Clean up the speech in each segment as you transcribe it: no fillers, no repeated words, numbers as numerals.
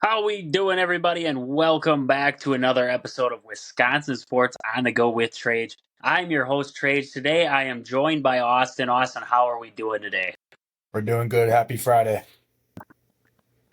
How we doing, everybody, and welcome back to another episode of Wisconsin Sports on the Go with Trage. I'm your host, Trage. Today, I am joined by Austin. Austin, how are we doing today? We're doing good. Happy Friday.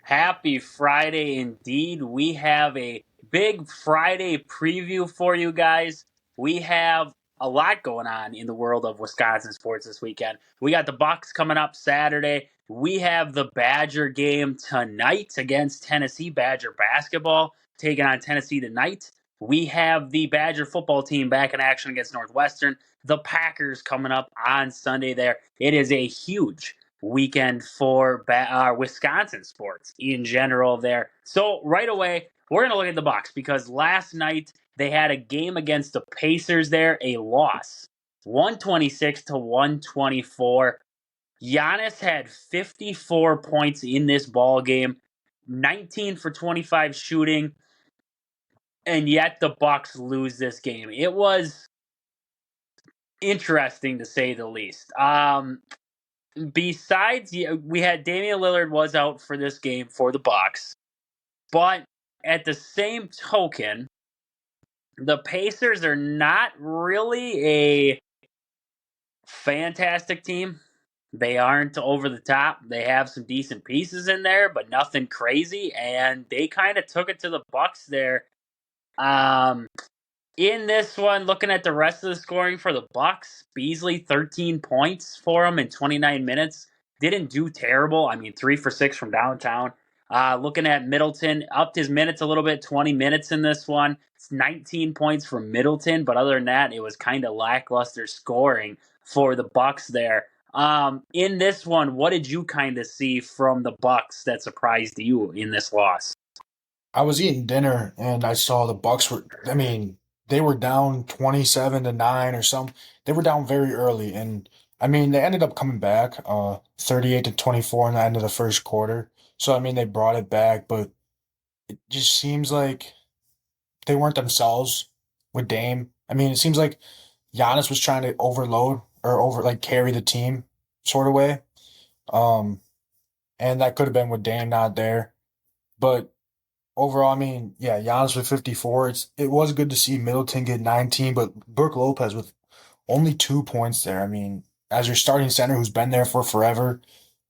Happy Friday indeed. We have a big Friday preview for you guys. We have a lot going on in the world of Wisconsin sports this weekend. We got the Bucks coming up Saturday. We have the Badger game tonight against Tennessee, Badger basketball taking on Tennessee tonight. We have the Badger football team back in action against Northwestern. The Packers coming up on Sunday there. It is a huge weekend for Wisconsin sports in general there. So right away, we're going to look at the Bucks because last night they had a game against the Pacers there, a loss, 126 to 124. Giannis had 54 points in this ball game, 19 for 25 shooting, and yet the Bucks lose this game. It was interesting to say the least. Besides, we had Damian Lillard was out for this game for the Bucks, but at the same token, the Pacers are not really a fantastic team. They aren't over the top. They have some decent pieces in there, but nothing crazy. And they kind of took it to the Bucks there. Um, in this one, looking at the rest of the scoring for the Bucks, Beasley 13 points for him in 29 minutes. Didn't do terrible. I mean, 3 for 6 from downtown. Looking at Middleton, upped his minutes a little bit, 20 minutes in this one. It's 19 points from Middleton, but other than that, it was kind of lackluster scoring for the Bucks there. In this one, what did you kind of see from the Bucks that surprised you in this loss? I was eating dinner and I saw the Bucks were they were down 27-9 or something. They were down very early and they ended up coming back 38 to 24 in the end of the first quarter. So they brought it back, but it just seems like they weren't themselves with Dame. It seems like Giannis was trying to overload or carry the team sort of way. Um and that could have been with Dame not there. But overall, yeah, Giannis with 54. It was good to see Middleton get 19, but Brook Lopez with only 2 points there. As your starting center who's been there for forever,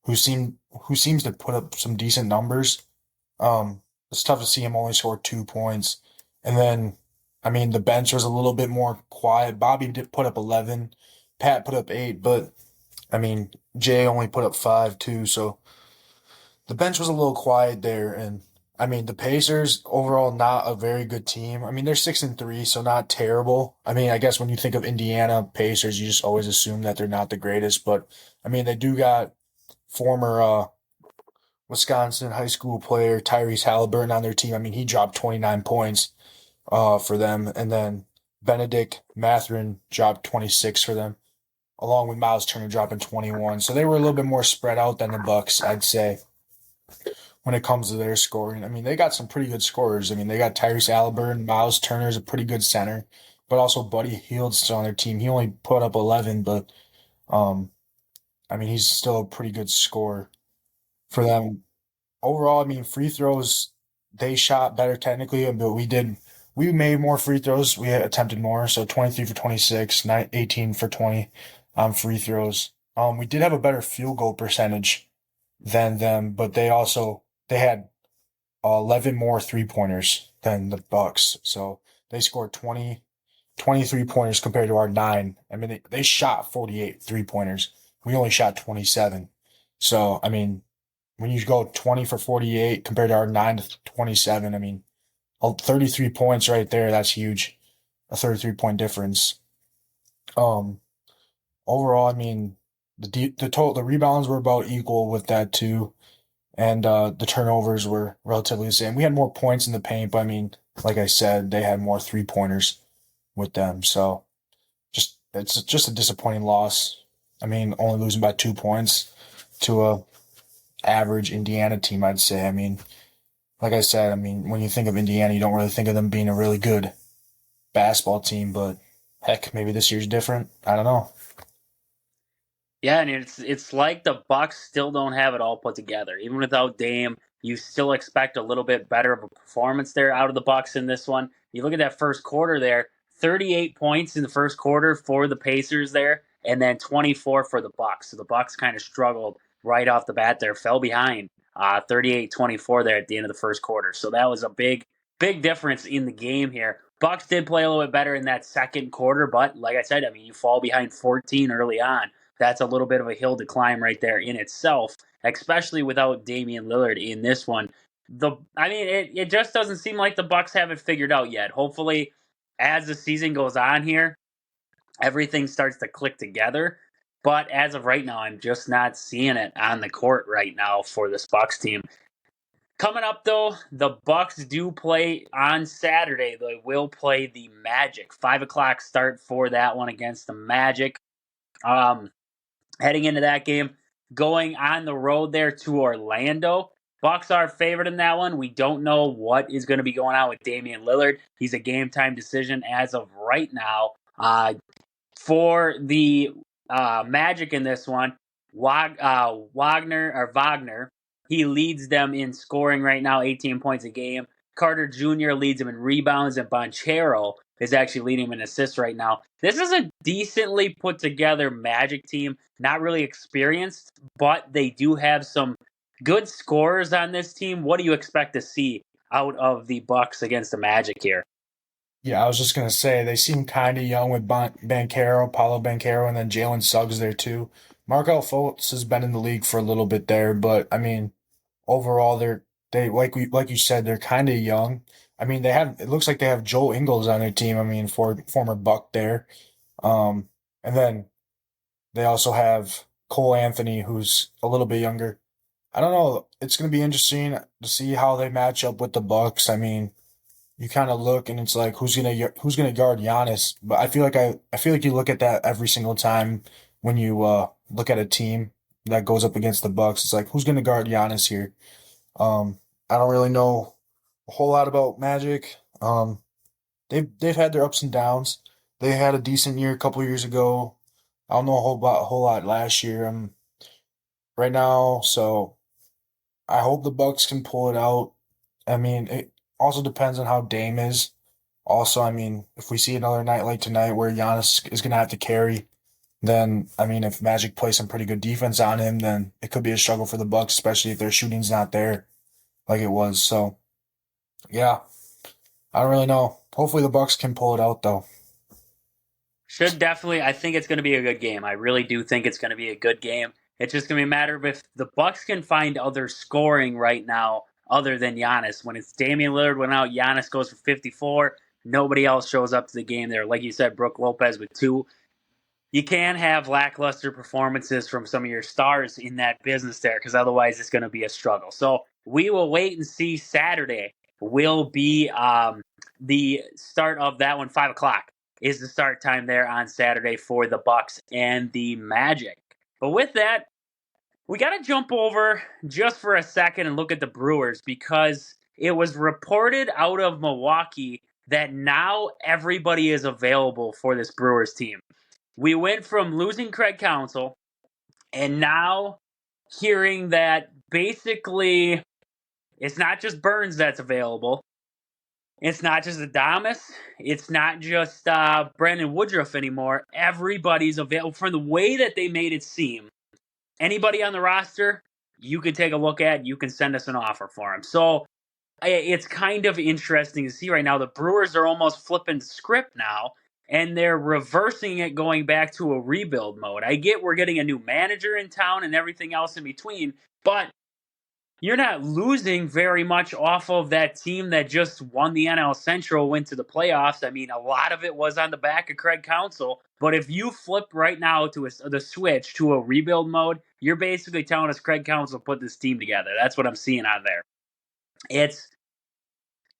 who seems to put up some decent numbers. It's tough to see him only score 2 points. And then, the bench was a little bit more quiet. Bobby did put up 11, Pat put up 8, but Jay only put up 5 too. So the bench was a little quiet there, and the Pacers overall not a very good team. They're 6-3, so not terrible. I guess when you think of Indiana Pacers, you just always assume that they're not the greatest, but they do got former Wisconsin high school player Tyrese Halliburton on their team. He dropped 29 points for them, and then Benedict Mathurin dropped 26 for them, along with Miles Turner dropping 21. So they were a little bit more spread out than the Bucks, I'd say, when it comes to their scoring. They got some pretty good scorers. They got Tyrese Halliburton, Miles Turner is a pretty good center, but also Buddy Hield's still on their team. He only put up 11, but um, he's still a pretty good scorer for them. Overall, free throws, they shot better technically, but we made more free throws. We attempted more, so 23 for 26, 18 for 20 free throws. We did have a better field goal percentage than them, but they had 11 more 3-pointers than the Bucks. So they scored 23 pointers compared to our 9. They shot 48 3-pointers. We only shot 27. So, when you go 20 for 48 compared to our 9 to 27, 33 points right there, that's huge. A 33-point difference. Overall, the rebounds were about equal with that too. And the turnovers were relatively the same. We had more points in the paint, but like I said, they had more 3-pointers with them. So it's just a disappointing loss. Only losing by 2 points to a average Indiana team, I'd say. Like I said, when you think of Indiana, you don't really think of them being a really good basketball team, but heck, maybe this year's different. I don't know. Yeah, and it's like the Bucks still don't have it all put together. Even without Dame, you still expect a little bit better of a performance there out of the Bucks in this one. You look at that first quarter there, 38 points in the first quarter for the Pacers there, and then 24 for the Bucks. So the Bucks kind of struggled right off the bat there, fell behind 38-24 there at the end of the first quarter. So that was a big difference in the game here. Bucks did play a little bit better in that second quarter, but like I said, I mean, you fall behind 14 early on. That's a little bit of a hill to climb right there in itself, especially without Damian Lillard in this one. It just doesn't seem like the Bucks have it figured out yet. Hopefully, as the season goes on here, everything starts to click together. But as of right now, I'm just not seeing it on the court right now for this Bucks team. Coming up, though, the Bucks do play on Saturday. They will play the Magic. 5 o'clock start for that one against the Magic. Heading into that game, going on the road there to Orlando. Bucks are favored in that one. We don't know what is going to be going on with Damian Lillard. He's a game-time decision as of right now. For the Magic in this one, Wagner, he leads them in scoring right now, 18 points a game. Carter Jr. leads him in rebounds, and Banchero is actually leading him in assists right now. This is a decently put together Magic team, not really experienced, but they do have some good scorers on this team. What do you expect to see out of the Bucks against the Magic here? Yeah, I was just gonna say they seem kind of young with Banchero, Paulo Banchero, and then Jalen Suggs there too. Markel Fultz has been in the league for a little bit there, but I mean, overall they like you said they're kind of young. I mean, it looks like they have Joe Ingles on their team. I mean, former Buck there, and then they also have Cole Anthony, who's a little bit younger. I don't know. It's gonna be interesting to see how they match up with the Bucks. I mean, you kind of look and it's like who's gonna guard Giannis. But I feel like you look at that every single time when you look at a team that goes up against the Bucks. It's like who's gonna guard Giannis here? I don't really know a whole lot about Magic. They've had their ups and downs. They had a decent year a couple years ago. I don't know a whole lot last year. Right now, so I hope the Bucks can pull it out. I mean, it also depends on how Dame is. Also, I mean, if we see another night like tonight where Giannis is gonna have to carry, then I mean, if Magic plays some pretty good defense on him, then it could be a struggle for the Bucks, especially if their shooting's not there like it was. So, yeah, I don't really know. Hopefully, the Bucks can pull it out though. Should definitely. I think it's going to be a good game. I really do think it's going to be a good game. It's just going to be a matter of if the Bucks can find other scoring right now other than Giannis. When it's Damian Lillard went out, Giannis goes for 54. Nobody else shows up to the game there. Like you said, Brook Lopez with 2. You can have lackluster performances from some of your stars in that business there because otherwise it's going to be a struggle. So we will wait and see. Saturday will be the start of that one. 5 o'clock is the start time there on Saturday for the Bucks and the Magic. But with that, we got to jump over just for a second and look at the Brewers because it was reported out of Milwaukee that now everybody is available for this Brewers team. We went from losing Craig Counsell and now hearing that basically it's not just Burns that's available. It's not just Adames. It's not just Brandon Woodruff anymore. Everybody's available. From the way that they made it seem, anybody on the roster, you could take a look at. You can send us an offer for him. So it's kind of interesting to see right now. The Brewers are almost flipping the script now, and they're reversing it, going back to a rebuild mode. I get we're getting a new manager in town and everything else in between, but you're not losing very much off of that team that just won the NL Central, went to the playoffs. I mean, a lot of it was on the back of Craig Counsell. But if you flip right now to the switch to a rebuild mode, you're basically telling us Craig Counsell put this team together. That's what I'm seeing out there. It's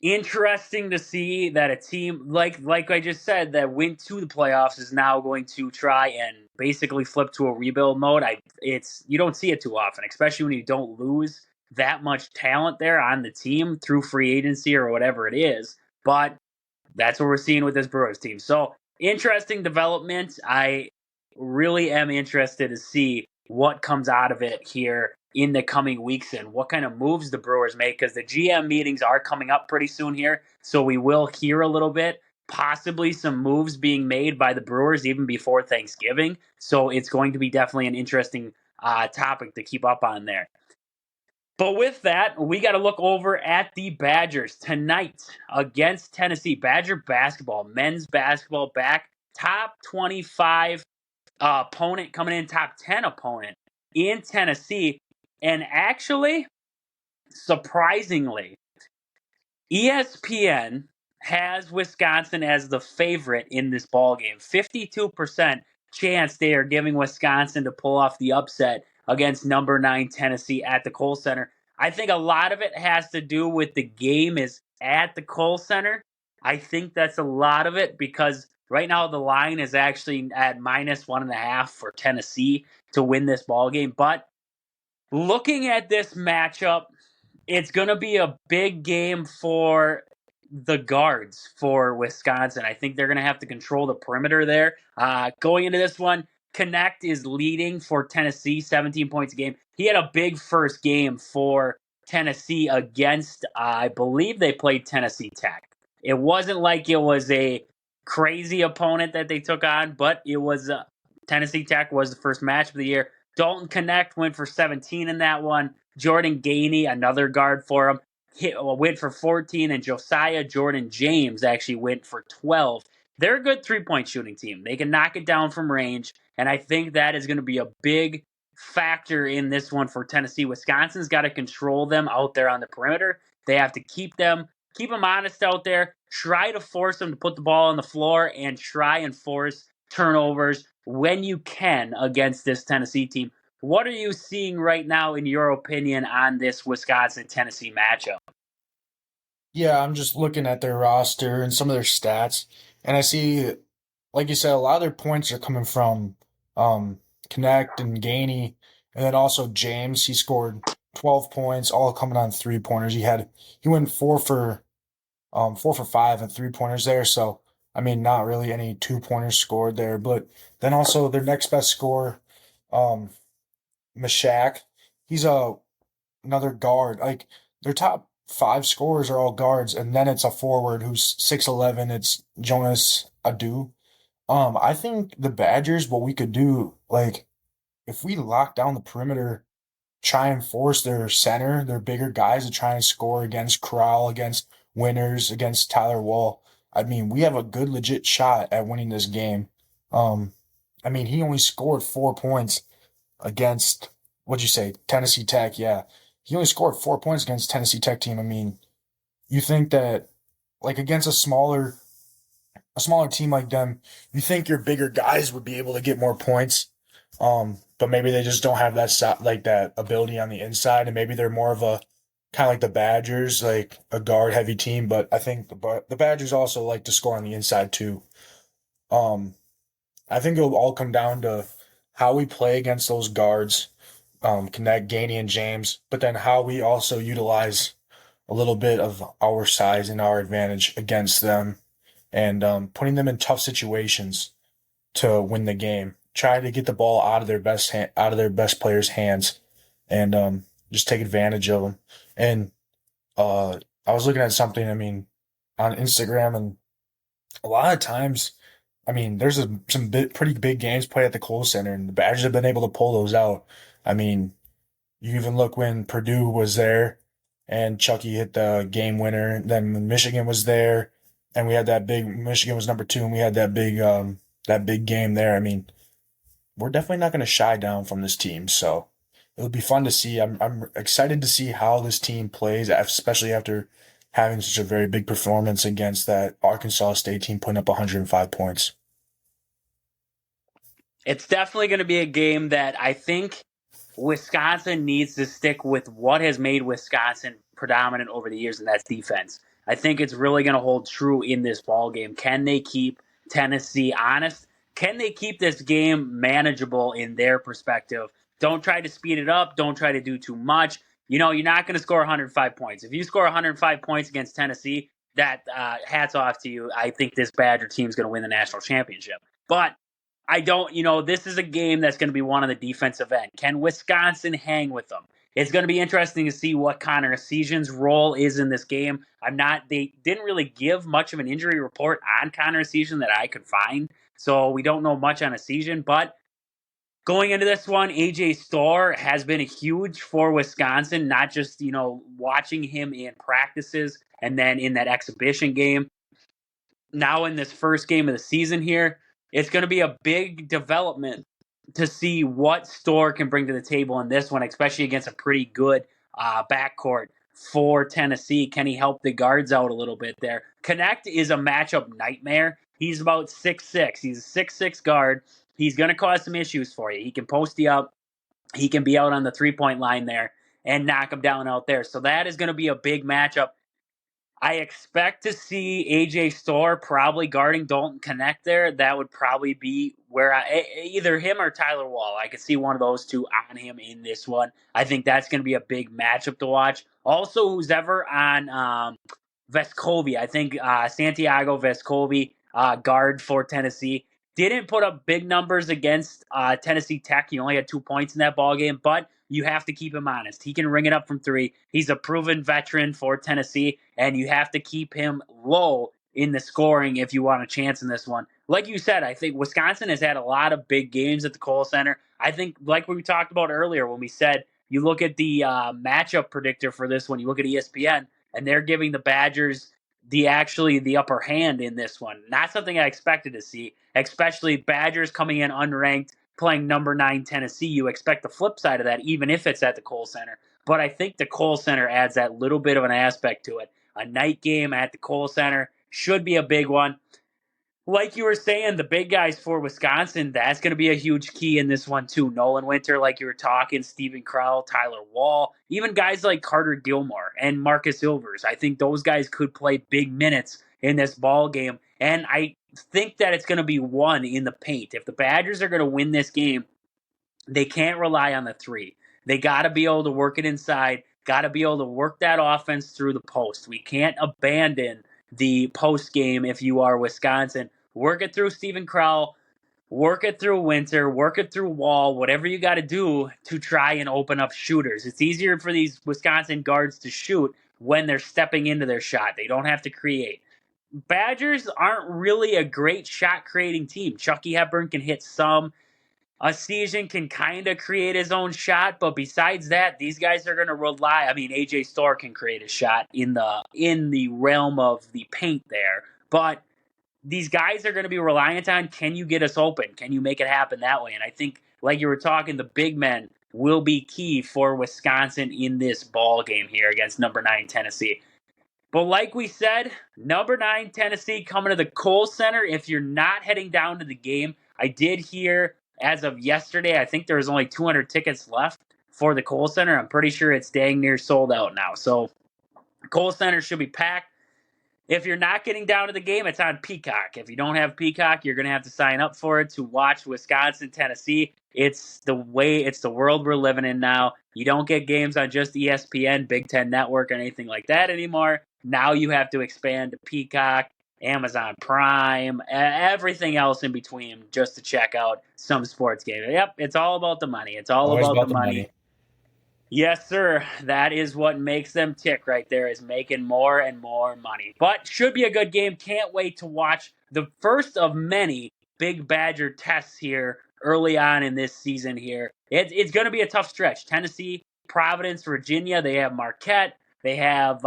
interesting to see that a team like I just said that went to the playoffs is now going to try and basically flip to a rebuild mode. You don't see it too often, especially when you don't lose that much talent there on the team through free agency or whatever it is. But that's what we're seeing with this Brewers team. So interesting development. I really am interested to see what comes out of it here in the coming weeks and what kind of moves the Brewers make, because the GM meetings are coming up pretty soon here. So we will hear a little bit, possibly some moves being made by the Brewers even before Thanksgiving. So it's going to be definitely an interesting topic to keep up on there. But with that, we got to look over at the Badgers tonight against Tennessee. Badger basketball, men's basketball back, top 25 opponent coming in, top 10 opponent in Tennessee. And actually, surprisingly, ESPN has Wisconsin as the favorite in this ball game. 52% chance they are giving Wisconsin to pull off the upset against number 9 Tennessee at the Kohl Center. I think a lot of it has to do with the game is at the Kohl Center. I think that's a lot of it because right now the line is actually at -1.5 for Tennessee to win this ball game. But looking at this matchup, it's going to be a big game for the guards for Wisconsin. I think they're going to have to control the perimeter there. Going into this one, Knecht is leading for Tennessee, 17 points a game. He had a big first game for Tennessee against, I believe they played Tennessee Tech. It wasn't like it was a crazy opponent that they took on, but it was Tennessee Tech was the first match of the year. Dalton Knecht went for 17 in that one. Jordan Gainey, another guard for him, went for 14, and Josiah Jordan James actually went for 12. They're a good three-point shooting team. They can knock it down from range, and I think that is going to be a big factor in this one for Tennessee. Wisconsin's got to control them out there on the perimeter. They have to keep them honest out there, try to force them to put the ball on the floor, and try and force turnovers when you can against this Tennessee team. What are you seeing right now, in your opinion, on this Wisconsin-Tennessee matchup? Yeah, I'm just looking at their roster and some of their stats, and I see, like you said, a lot of their points are coming from Knecht and Gainey, and then also James. He scored 12 points, all coming on 3-pointers. He went 4 for 5 and 3-pointers there. So I mean, not really any 2-pointers scored there, but then also their next best scorer, um, Mashak. He's another guard. Like their top 5 scorers are all guards, and then it's a forward who's 6'11". It's Jonas Adu. I think the Badgers, what we could do, like if we lock down the perimeter, try and force their center, their bigger guys to try and score against Corral, against Winners, against Tyler Wall. I mean, we have a good legit shot at winning this game. Um, I mean, he only scored 4 points against, what'd you say, Tennessee Tech? Yeah. He only scored 4 points against Tennessee Tech team. I mean, you think that like against a smaller team like them, you think your bigger guys would be able to get more points. But maybe they just don't have like that ability on the inside, and maybe they're more of a kind of like the Badgers, like a guard heavy team. But I think the Badgers also like to score on the inside too. Um, I think it'll all come down to how we play against those guards, connect Gainey and James, but then how we also utilize a little bit of our size and our advantage against them, and putting them in tough situations to win the game. Try to get the ball out of their best players' hands, and just take advantage of them. And I was looking at something. I mean, on Instagram, and a lot of times, I mean, there's pretty big games played at the Kohl Center, and the Badgers have been able to pull those out. I mean, you even look when Purdue was there, and Chucky hit the game winner. Then when Michigan was there, and we had that big. Michigan was number 2, and we had that big game there. I mean, we're definitely not going to shy down from this team. So it'll be fun to see. I'm excited to see how this team plays, especially after having such a very big performance against that Arkansas State team, putting up 105 points. It's definitely going to be a game that I think Wisconsin needs to stick with what has made Wisconsin predominant over the years, and that's defense. I think it's really going to hold true in this ball game. Can they keep Tennessee honest? Can they keep this game manageable in their perspective? Don't try to speed it up. Don't try to do too much. You know, you're not going to score 105 points. If you score 105 points against Tennessee, that hats off to you. I think this Badger team is going to win the national championship. But I don't, this is a game that's going to be one on the defensive end. Can Wisconsin hang with them? It's going to be interesting to see what Connor Essegian's role is in this game. They didn't really give much of an injury report on Connor Essegian that I could find. So we don't know much on Essegian, but going into this one, AJ Storr has been a huge for Wisconsin, not just, watching him in practices and then in that exhibition game. Now in this first game of the season here, it's going to be a big development to see what Storr can bring to the table in this one, especially against a pretty good backcourt for Tennessee. Can he help the guards out a little bit there? Connect is a matchup nightmare. He's about 6'6". He's a 6'6 guard. He's going to cause some issues for you. He can post you up. He can be out on the three-point line there and knock him down out there. So that is going to be a big matchup. I expect to see AJ Storr probably guarding Dalton Connect there. That would probably be where either him or Tyler Wall. I could see one of those two on him in this one. I think that's going to be a big matchup to watch. Also, who's ever on Vescovi, I think Santiago Vescovi, guard for Tennessee, didn't put up big numbers against Tennessee Tech. He only had 2 points in that ball game, but you have to keep him honest. He can ring it up from three. He's a proven veteran for Tennessee, and you have to keep him low in the scoring if you want a chance in this one. Like you said, I think Wisconsin has had a lot of big games at the Kohl Center. I think, like we talked about earlier when we said, you look at the matchup predictor for this one, you look at ESPN, and they're giving the Badgers the upper hand in this one. Not something I expected to see, especially Badgers coming in unranked, playing number 9 Tennessee. You expect the flip side of that, even if it's at the Kohl Center. But I think the Kohl Center adds that little bit of an aspect to it. A night game at the Kohl Center should be a big one. Like you were saying, the big guys for Wisconsin, that's going to be a huge key in this one too. Nolan Winter, like you were talking, Stephen Crowell, Tyler Wall, even guys like Carter Gilmore and Marcus Ilvers. I think those guys could play big minutes in this ball game. And I think that it's going to be won in the paint. If the Badgers are going to win this game, they can't rely on the three. They got to be able to work it inside, got to be able to work that offense through the post. We can't abandon the post game if you are Wisconsin. Work it through Stephen Crowell, work it through Winter, work it through Wall, whatever you got to do to try and open up shooters. It's easier for these Wisconsin guards to shoot when they're stepping into their shot. They don't have to create. Badgers aren't really a great shot creating team. Chucky Hepburn can hit some. Essegian can kind of create his own shot, but besides that, these guys are going to rely. I mean, AJ Storr can create a shot in the realm of the paint there, but these guys are going to be reliant on, can you get us open? Can you make it happen that way? And I think, like you were talking, the big men will be key for Wisconsin in this ball game here against number 9 Tennessee. But like we said, number 9 Tennessee coming to the Kohl Center. If you're not heading down to the game, I did hear as of yesterday, I think there's only 200 tickets left for the Kohl Center. I'm pretty sure it's dang near sold out now. So Kohl Center should be packed. If you're not getting down to the game, it's on Peacock. If you don't have Peacock, you're going to have to sign up for it to watch Wisconsin, Tennessee. It's the world we're living in now. You don't get games on just ESPN, Big Ten Network, or anything like that anymore. Now you have to expand to Peacock, Amazon Prime, everything else in between just to check out some sports game. Yep, it's all about the money. It's all Always about about the the money. money. Yes, sir. That is what makes them tick right there, is making more and more money. But should be a good game. Can't wait to watch the first of many big Badger tests here early on in this season here. It's going to be a tough stretch. Tennessee, Providence, Virginia, they have Marquette. They have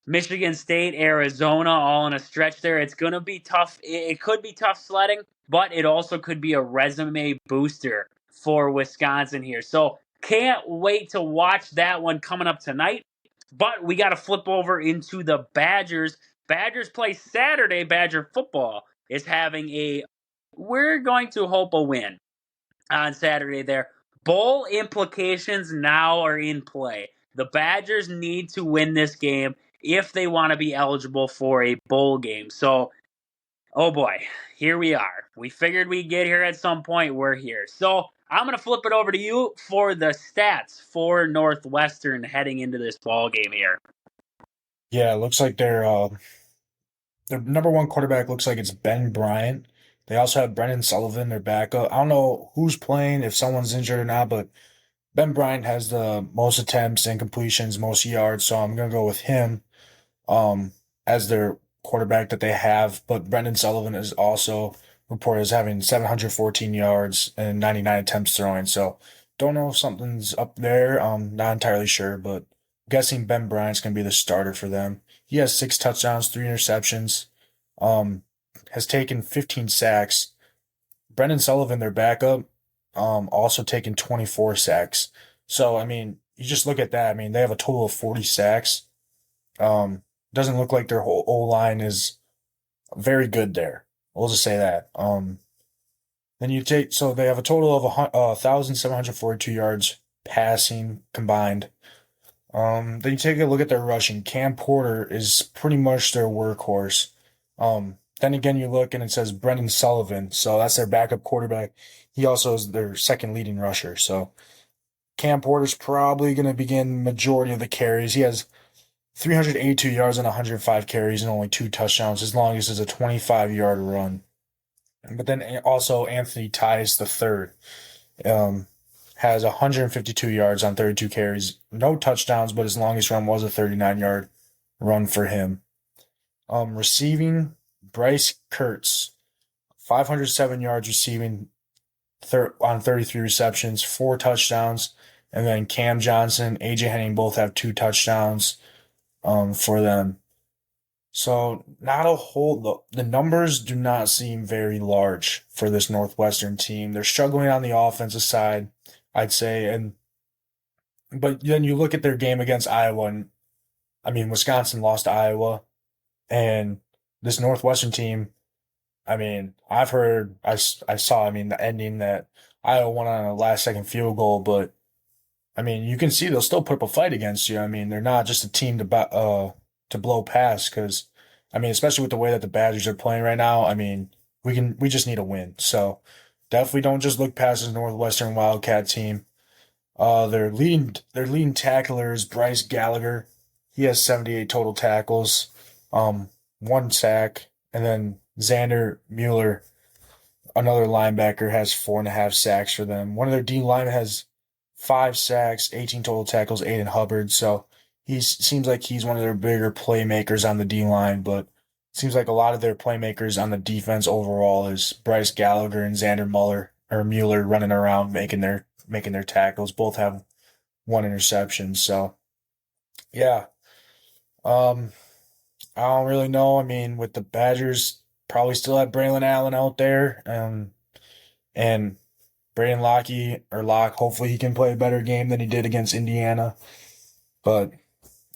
Michigan State, Arizona, all in a stretch there. It's going to be tough. It could be tough sledding, but it also could be a resume booster for Wisconsin here. So can't wait to watch that one coming up tonight. But we got to flip over into the Badgers. Badgers play Saturday. Badger football is we're going to hope a win on Saturday there. Bowl implications now are in play. The Badgers need to win this game if they want to be eligible for a bowl game. So, oh boy, here we are. We figured we'd get here at some point. We're here. So, I'm going to flip it over to you for the stats for Northwestern heading into this ball game here. Yeah, it looks like their number one quarterback looks like it's Ben Bryant. They also have Brendan Sullivan, their backup. I don't know who's playing, if someone's injured or not, but Ben Bryant has the most attempts and completions, most yards, so I'm gonna go with him um, as their quarterback that they have. But Brendan Sullivan is also reported as having 714 yards and 99 attempts throwing. So don't know if something's up there. Not entirely sure, but guessing Ben Bryant's gonna be the starter for them. He has 6 touchdowns, 3 interceptions. Um, has taken 15 sacks. Brendan Sullivan, their backup, also taken 24 sacks. So I mean, you just look at that. I mean, they have a total of 40 sacks. Doesn't look like their whole O line is very good there. We'll just say that. Then you take so they have a total of 1,742 yards passing combined. Then you take a look at their rushing. Cam Porter is pretty much their workhorse. Then again, you look and it says Brendan Sullivan, so that's their backup quarterback. He also is their second leading rusher. So Cam Porter's probably going to begin majority of the carries. He has 382 yards and 105 carries and only 2 touchdowns. His longest is a 25-yard run. But then also Anthony Tice the third has 152 yards on 32 carries, no touchdowns, but his longest run was a 39-yard run for him. Receiving, Bryce Kurtz, 507 yards receiving on 33 receptions, 4 touchdowns, and then Cam Johnson, AJ Henning both have 2 touchdowns for them. So not a whole. The numbers do not seem very large for this Northwestern team. They're struggling on the offensive side, I'd say, but then you look at their game against Iowa, and I mean Wisconsin lost to Iowa, and this Northwestern team. I mean, I've heard, I saw, I mean, the ending that Iowa won on a last second field goal, but I mean, you can see they'll still put up a fight against you. I mean, they're not just a team to blow past because, I mean, especially with the way that the Badgers are playing right now, I mean, we just need a win. So definitely don't just look past this Northwestern Wildcat team. Their leading tackler is Bryce Gallagher. He has 78 total tackles, 1 sack, and then Xander Mueller, another linebacker, has 4.5 sacks for them. One of their D linemen has 5 sacks, 18 total tackles, 8 in Hubbard. So he seems like he's one of their bigger playmakers on the D line, but it seems like a lot of their playmakers on the defense overall is Bryce Gallagher and Mueller running around making their tackles. Both have 1 interception. So yeah. Um I don't really know. I mean, with the Badgers, probably still have Braylon Allen out there. And Braden Locke, hopefully he can play a better game than he did against Indiana. But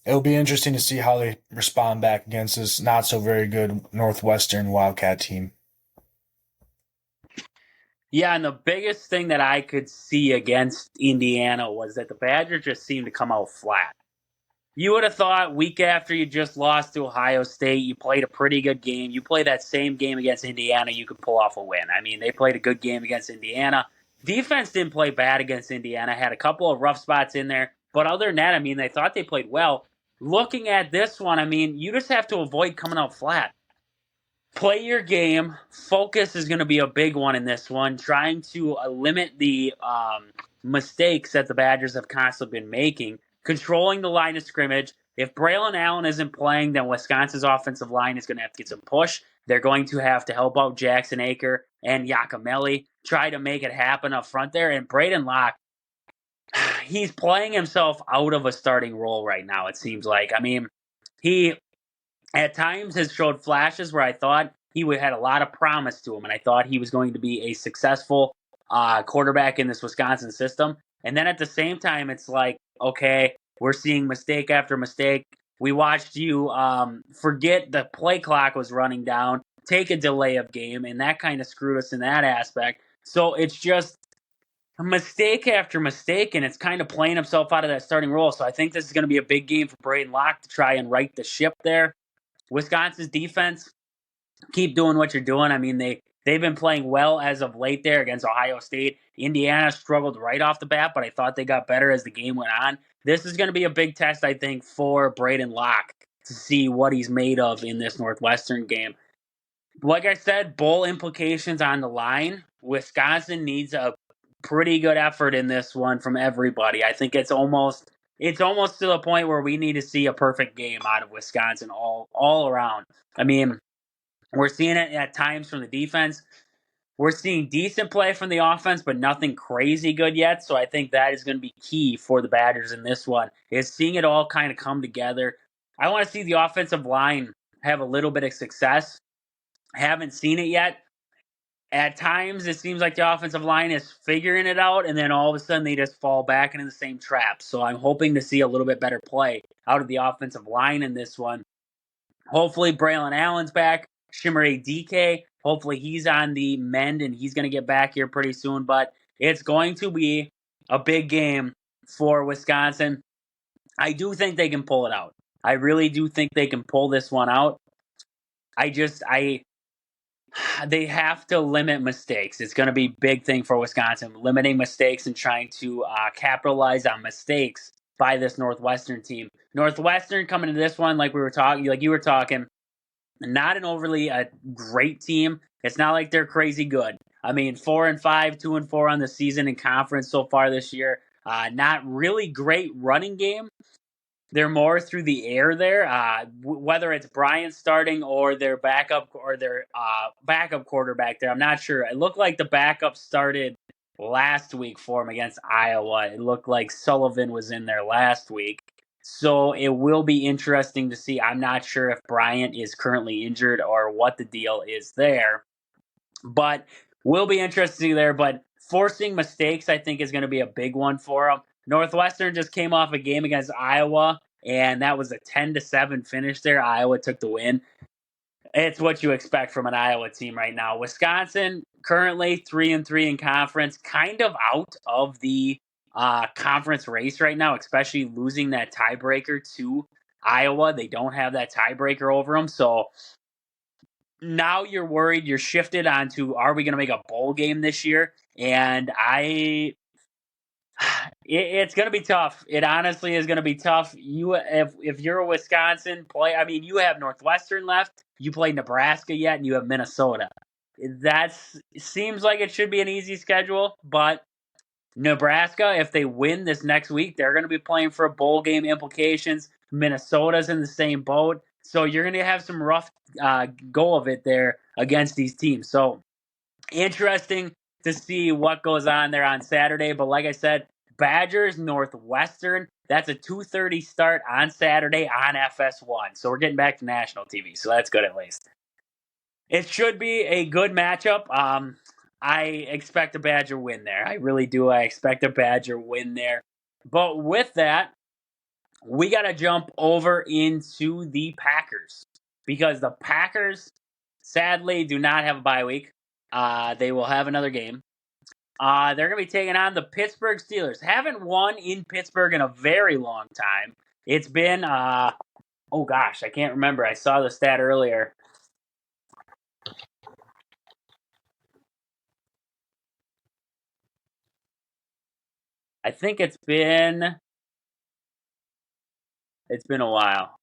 it'll be interesting to see how they respond back against this not so very good Northwestern Wildcat team. Yeah, and the biggest thing that I could see against Indiana was that the Badgers just seemed to come out flat. You would have thought week after you just lost to Ohio State, you played a pretty good game. You play that same game against Indiana, you could pull off a win. I mean, they played a good game against Indiana. Defense didn't play bad against Indiana, had a couple of rough spots in there. But other than that, I mean, they thought they played well. Looking at this one, I mean, you just have to avoid coming out flat. Play your game. Focus is going to be a big one in this one. Trying to limit the mistakes that the Badgers have constantly been making. Controlling the line of scrimmage. If Braylon Allen isn't playing, then Wisconsin's offensive line is going to have to get some push. They're going to have to help out Jackson Aker and Yakimelli. Try to make it happen up front there. And Braden Locke, he's playing himself out of a starting role right now, it seems like. I mean, he at times has showed flashes where I thought he had a lot of promise to him, and I thought he was going to be a successful quarterback in this Wisconsin system. And then at the same time, it's like, okay, we're seeing mistake after mistake. We watched you forget the play clock was running down, take a delay of game, and that kind of screwed us in that aspect. So it's just mistake after mistake, and it's kind of playing himself out of that starting role. So I think this is going to be a big game for Braden Locke to try and right the ship there. Wisconsin's defense, keep doing what you're doing. I mean, they've been playing well as of late there against Ohio State. Indiana struggled right off the bat, but I thought they got better as the game went on. This is going to be a big test, I think, for Braden Locke to see what he's made of in this Northwestern game. Like I said, bowl implications on the line. Wisconsin needs a pretty good effort in this one from everybody. I think it's almost to the point where we need to see a perfect game out of Wisconsin all around. I mean, we're seeing it at times from the defense. We're seeing decent play from the offense, but nothing crazy good yet. So I think that is going to be key for the Badgers in this one, is seeing it all kind of come together. I want to see the offensive line have a little bit of success. I haven't seen it yet. At times, it seems like the offensive line is figuring it out, and then all of a sudden they just fall back into the same trap. So I'm hoping to see a little bit better play out of the offensive line in this one. Hopefully, Braylon Allen's back. Chimere Dike, hopefully he's on the mend and he's going to get back here pretty soon. But it's going to be a big game for Wisconsin. I do think they can pull it out. I really do think they can pull this one out. They have to limit mistakes. It's going to be a big thing for Wisconsin, limiting mistakes and trying to capitalize on mistakes by this Northwestern team. Northwestern coming to this one, like you were talking, not an overly great team. It's not like they're crazy good. I mean, 4-5, 2-4 on the season in conference so far this year. Not really great running game. They're more through the air there. Whether it's Bryant starting or their backup quarterback there, I'm not sure. It looked like the backup started last week for him against Iowa. It looked like Sullivan was in there last week. So it will be interesting to see. I'm not sure if Bryant is currently injured or what the deal is there. But will be interesting there. But forcing mistakes, I think, is going to be a big one for them. Northwestern just came off a game against Iowa, and that was a 10-7 finish there. Iowa took the win. It's what you expect from an Iowa team right now. Wisconsin currently 3-3 in conference, kind of out of the conference race right now, especially losing that tiebreaker to Iowa. They don't have that tiebreaker over them, so now you're worried. You're shifted onto, are we going to make a bowl game this year? And it's going to be tough. It honestly is going to be tough. If you're a Wisconsin play, I mean, you have Northwestern left. You play Nebraska yet, and you have Minnesota. That seems like it should be an easy schedule, but Nebraska, if they win this next week, they're going to be playing for bowl game implications. Minnesota's in the same boat. So you're going to have some rough go of it there against these teams. So interesting to see what goes on there on Saturday. But like I said, Badgers, Northwestern, that's a 2:30 start on Saturday on FS1. So we're getting back to national TV. So that's good at least. It should be a good matchup. I expect a Badger win there. I really do. I expect a Badger win there. But with that, we got to jump over into the Packers because the Packers, sadly, do not have a bye week. They will have another game. They're going to be taking on the Pittsburgh Steelers. Haven't won in Pittsburgh in a very long time. It's been, oh gosh, I can't remember. I saw the stat earlier. I think it's been a while.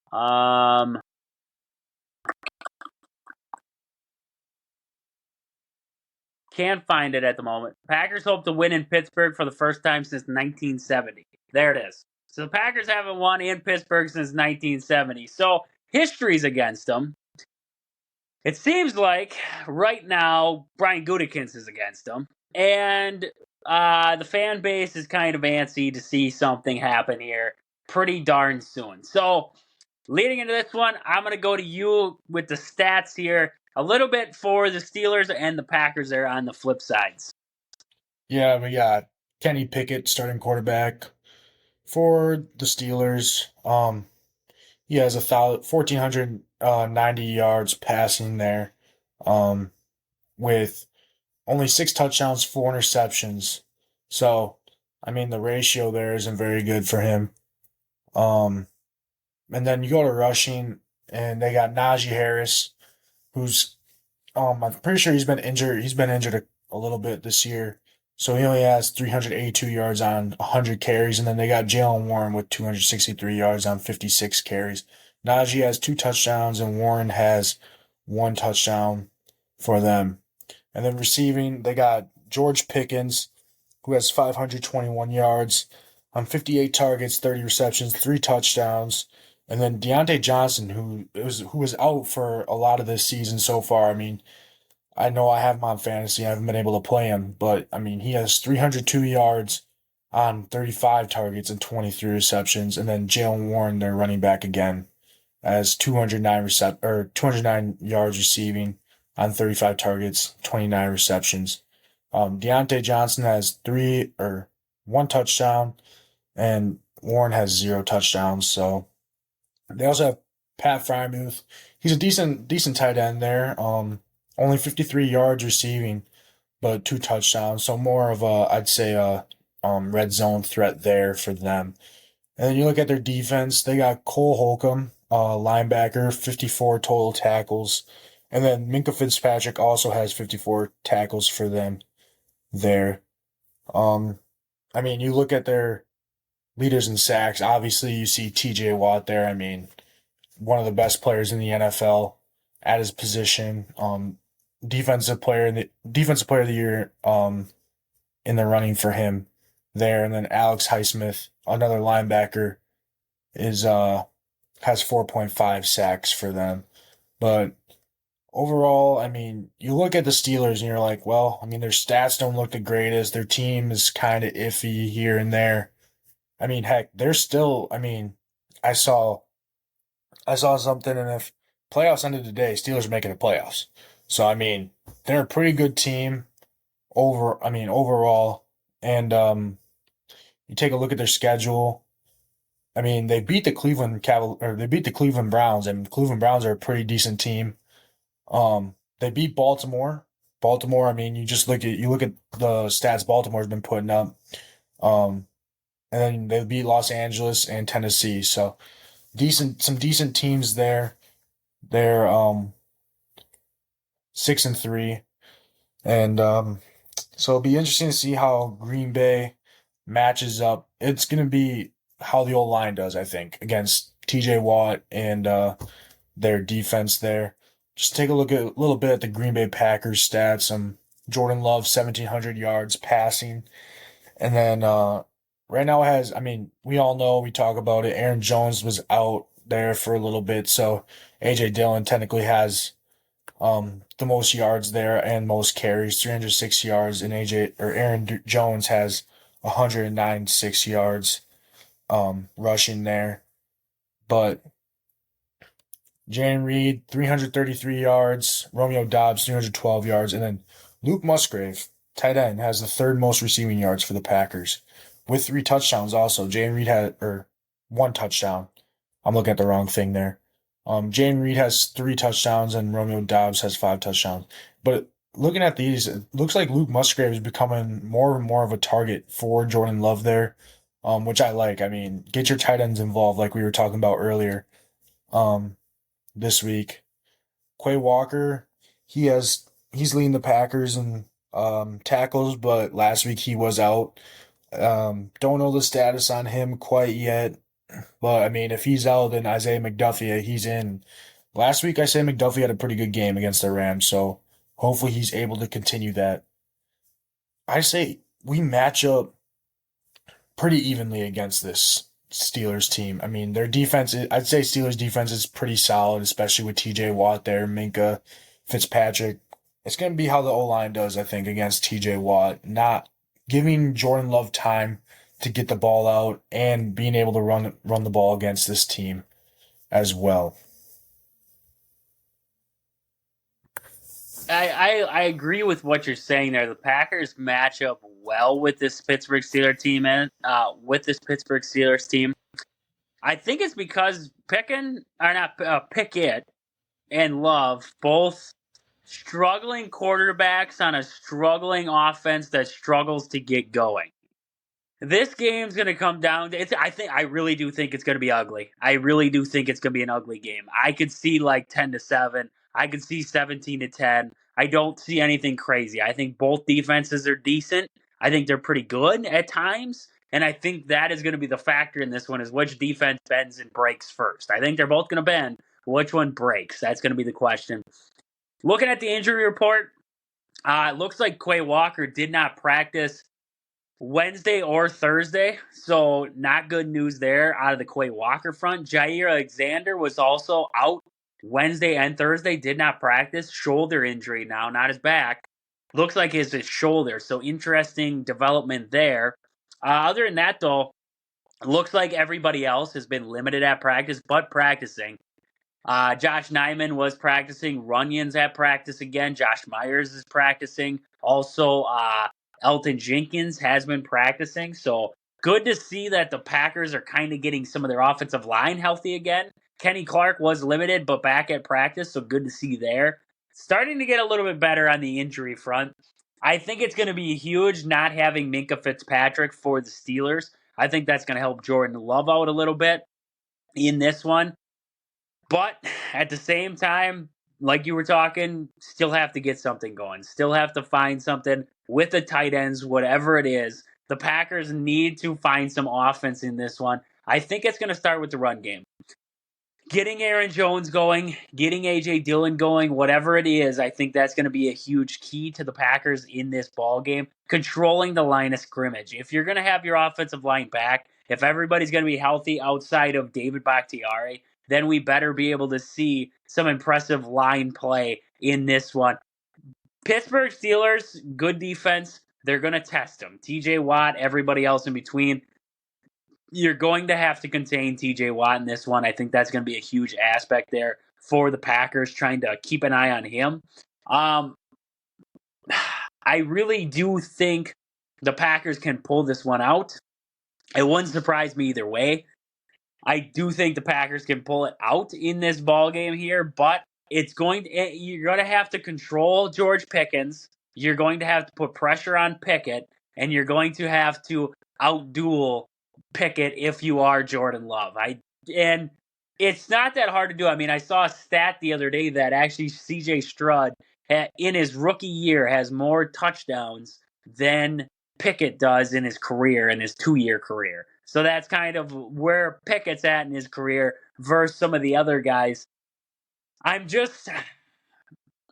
Can't find it at the moment. Packers hope to win in Pittsburgh for the first time since 1970. There it is. So the Packers haven't won in Pittsburgh since 1970. So history's against them. It seems like right now Brian Gutekunst is against them. And the fan base is kind of antsy to see something happen here pretty darn soon. So leading into this one, I'm going to go to you with the stats here. A little bit for the Steelers and the Packers there on the flip sides. Yeah, we got Kenny Pickett starting quarterback for the Steelers. He has 1,490 yards passing there, with only 6 touchdowns, 4 interceptions. So, I mean, the ratio there isn't very good for him. And then you go to rushing, and they got Najee Harris, who's I'm pretty sure he's been injured. He's been injured a little bit this year, so he only has 382 yards on 100 carries. And then they got Jalen Warren with 263 yards on 56 carries. Najee has 2 touchdowns, and Warren has 1 touchdown for them. And then receiving, they got George Pickens, who has 521 yards on 58 targets, 30 receptions, 3 touchdowns. And then Deontay Johnson, who was out for a lot of this season so far. I mean, I know I have him on fantasy. I haven't been able to play him, but I mean, he has 302 yards on 35 targets and 23 receptions. And then Jalen Warren, their running back again, has 209 yards receiving on 35 targets, 29 receptions. Deontay Johnson has 1 touchdown, and Warren has 0 touchdowns. So they also have Pat Frymuth. He's a decent tight end there. Only 53 yards receiving, but 2 touchdowns. So more of a, I'd say, a red zone threat there for them. And then you look at their defense, they got Cole Holcomb, linebacker, 54 total tackles. And then Minka Fitzpatrick also has 54 tackles for them there. Um, I mean, you look at their leaders in sacks. Obviously, you see TJ Watt there. I mean, one of the best players in the NFL at his position. Defensive player of the year in the running for him there. And then Alex Highsmith, another linebacker, is has 4.5 sacks for them. But overall, I mean, you look at the Steelers and you're like, well, I mean, their stats don't look the greatest. Their team is kind of iffy here and there. I mean, heck, they're still. I mean, I saw something, and if playoffs ended today, Steelers are making the playoffs. So I mean, they're a pretty good team overall, and you take a look at their schedule. I mean, they beat the Cleveland Browns, and the Cleveland Browns are a pretty decent team. They beat Baltimore. Baltimore, I mean, you look at the stats Baltimore's been putting up. Um, and then they beat Los Angeles and Tennessee. So some decent teams there. They're 6-3, and so it'll be interesting to see how Green Bay matches up. It's gonna be how the old line does, I think, against T.J. Watt and their defense there. Just take a look at a little bit at the Green Bay Packers stats. Jordan Love 1,700 yards passing, and then right now I mean, we all know, we talk about it. Aaron Jones was out there for a little bit, so AJ Dillon technically has the most yards there and most carries, 306 yards, and Aaron Jones has 196 yards rushing there. But Jayden Reed, 333 yards, Romeo Doubs, 312 yards, and then Luke Musgrave, tight end, has the third most receiving yards for the Packers with 3 touchdowns also. Jayden Reed had 1 touchdown. I'm looking at the wrong thing there. Jayden Reed has 3 touchdowns and Romeo Doubs has 5 touchdowns. But looking at these, it looks like Luke Musgrave is becoming more and more of a target for Jordan Love there, which I like. I mean, get your tight ends involved like we were talking about earlier this week. Quay Walker, he's leading the Packers in tackles, but last week he was out. Don't know the status on him quite yet. But I mean, if he's out, then Isaiah McDuffie, he's in. Last week, Isaiah McDuffie had a pretty good game against the Rams, so hopefully he's able to continue that. I say we match up pretty evenly against this Steelers team. I mean, I'd say Steelers defense is pretty solid, especially with TJ Watt there, Minka Fitzpatrick. It's going to be how the O-line does, I think, against TJ Watt, not giving Jordan Love time to get the ball out and being able to run the ball against this team as well. I agree with what you're saying there. The Packers match up well with this Pittsburgh Steelers team I think it's because Pickett and Love, both struggling quarterbacks on a struggling offense that struggles to get going. This game's going to come down to I really do think it's going to be ugly. I really do think it's going to be an ugly game. I could see like 10-7. I could see 17-10. I don't see anything crazy. I think both defenses are decent. I think they're pretty good at times. And I think that is going to be the factor in this one, is which defense bends and breaks first. I think they're both going to bend. Which one breaks? That's going to be the question. Looking at the injury report, it looks like Quay Walker did not practice Wednesday or Thursday, so not good news there out of the Quay Walker front. Jair Alexander was also out Wednesday and Thursday, did not practice. Shoulder injury now, not his back. Looks like it's his shoulder, so interesting development there. Other than that, though, looks like everybody else has been limited at practice, but practicing. Josh Nyman was practicing. Runyon's at practice again. Josh Myers is practicing. Also, Elton Jenkins has been practicing. So good to see that the Packers are kind of getting some of their offensive line healthy again. Kenny Clark was limited, but back at practice. So good to see there. Starting to get a little bit better on the injury front. I think it's going to be huge not having Minkah Fitzpatrick for the Steelers. I think that's going to help Jordan Love out a little bit in this one. But at the same time, like you were talking, still have to get something going. Still have to find something with the tight ends, whatever it is. The Packers need to find some offense in this one. I think it's going to start with the run game. Getting Aaron Jones going, getting A.J. Dillon going, whatever it is, I think that's going to be a huge key to the Packers in this ball game. Controlling the line of scrimmage. If you're going to have your offensive line back, if everybody's going to be healthy outside of David Bakhtiari, then we better be able to see some impressive line play in this one. Pittsburgh Steelers, good defense. They're going to test them. TJ Watt, everybody else in between. You're going to have to contain TJ Watt in this one. I think that's going to be a huge aspect there for the Packers, trying to keep an eye on him. I really do think the Packers can pull this one out. It wouldn't surprise me either way. I do think the Packers can pull it out in this ball game here, but you're going to have to control George Pickens. You're going to have to put pressure on Pickett, and you're going to have to outduel Pickett if you are Jordan Love. And it's not that hard to do. I mean, I saw a stat the other day that actually C.J. Stroud in his rookie year has more touchdowns than Pickett does in his career, in his 2-year career. So that's kind of where Pickett's at in his career versus some of the other guys.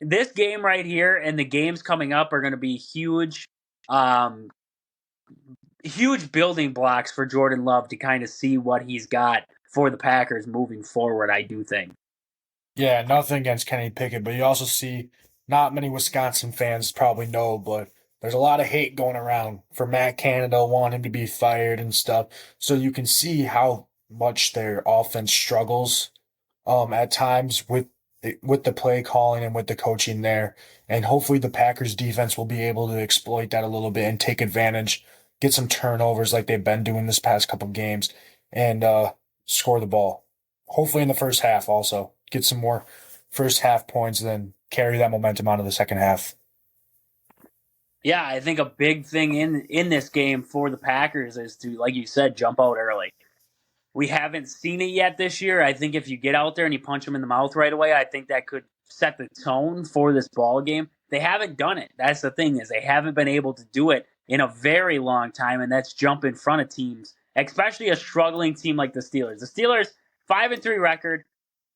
This game right here and the games coming up are going to be huge, huge building blocks for Jordan Love to kind of see what he's got for the Packers moving forward, I do think. Yeah, nothing against Kenny Pickett, but you also see not many Wisconsin fans probably know, but there's a lot of hate going around for Matt Canada wanting him to be fired and stuff. So you can see how much their offense struggles at times with the play calling and with the coaching there. And hopefully the Packers defense will be able to exploit that a little bit and take advantage, get some turnovers like they've been doing this past couple games, and score the ball. Hopefully in the first half also. Get some more first half points and then carry that momentum out of the second half. Yeah, I think a big thing in this game for the Packers is to, like you said, jump out early. We haven't seen it yet this year. I think if you get out there and you punch them in the mouth right away, I think that could set the tone for this ball game. They haven't done it. That's the thing, is they haven't been able to do it in a very long time, and that's jump in front of teams, especially a struggling team like the Steelers. The Steelers, 5-3 record,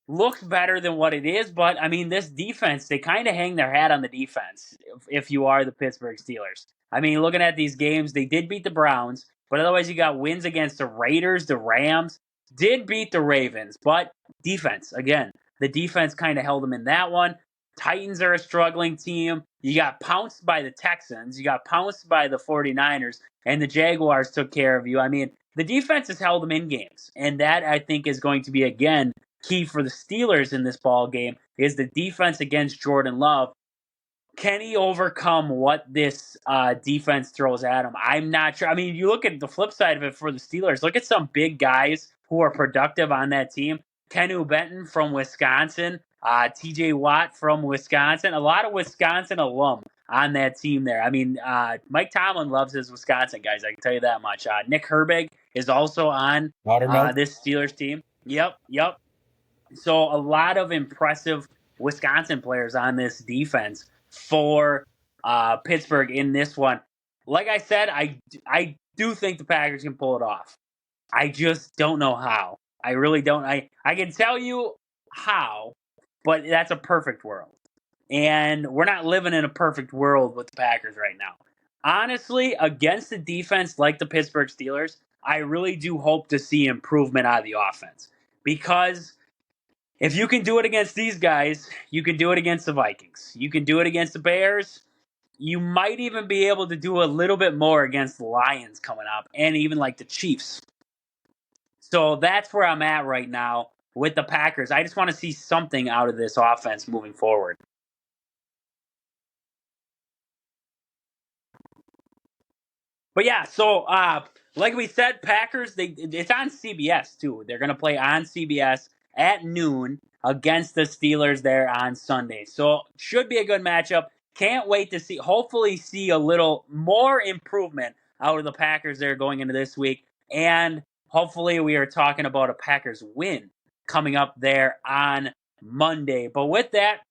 looks better than what it is, but I mean, this defense, they kind of hang their hat on the defense if you are the Pittsburgh Steelers. I mean, looking at these games, they did beat the Browns, but otherwise you got wins against the Raiders, the Rams, did beat the Ravens, but defense, again, the defense kind of held them in that one. Titans are a struggling team. You got pounced by the Texans. You got pounced by the 49ers, and the Jaguars took care of you. I mean, the defense has held them in games, and that, I think, is going to be, again, key for the Steelers in this ball game is the defense against Jordan Love. Can he overcome what this defense throws at him? I'm not sure. I mean, you look at the flip side of it for the Steelers. Look at some big guys who are productive on that team. Kenu Benton from Wisconsin, TJ Watt from Wisconsin, a lot of Wisconsin alum on that team there. I mean, Mike Tomlin loves his Wisconsin guys. I can tell you that much. Nick Herbig is also on this Steelers team. Yep. So a lot of impressive Wisconsin players on this defense for Pittsburgh in this one. Like I said, I do think the Packers can pull it off. I just don't know how. I really don't. I can tell you how, but that's a perfect world. And we're not living in a perfect world with the Packers right now. honestly, against a defense like the Pittsburgh Steelers, I really do hope to see improvement out of the offense. Because if you can do it against these guys, you can do it against the Vikings. You can do it against the Bears. You might even be able to do a little bit more against the Lions coming up, and even like the Chiefs. So that's where I'm at right now with the Packers. I just want to see something out of this offense moving forward. But yeah, so like we said, Packers, it's on CBS too. They're gonna play on CBS at noon against the Steelers there on Sunday. So should be a good matchup. Can't wait to hopefully see a little more improvement out of the Packers there going into this week. And hopefully we are talking about a Packers win coming up there on Monday. But with that,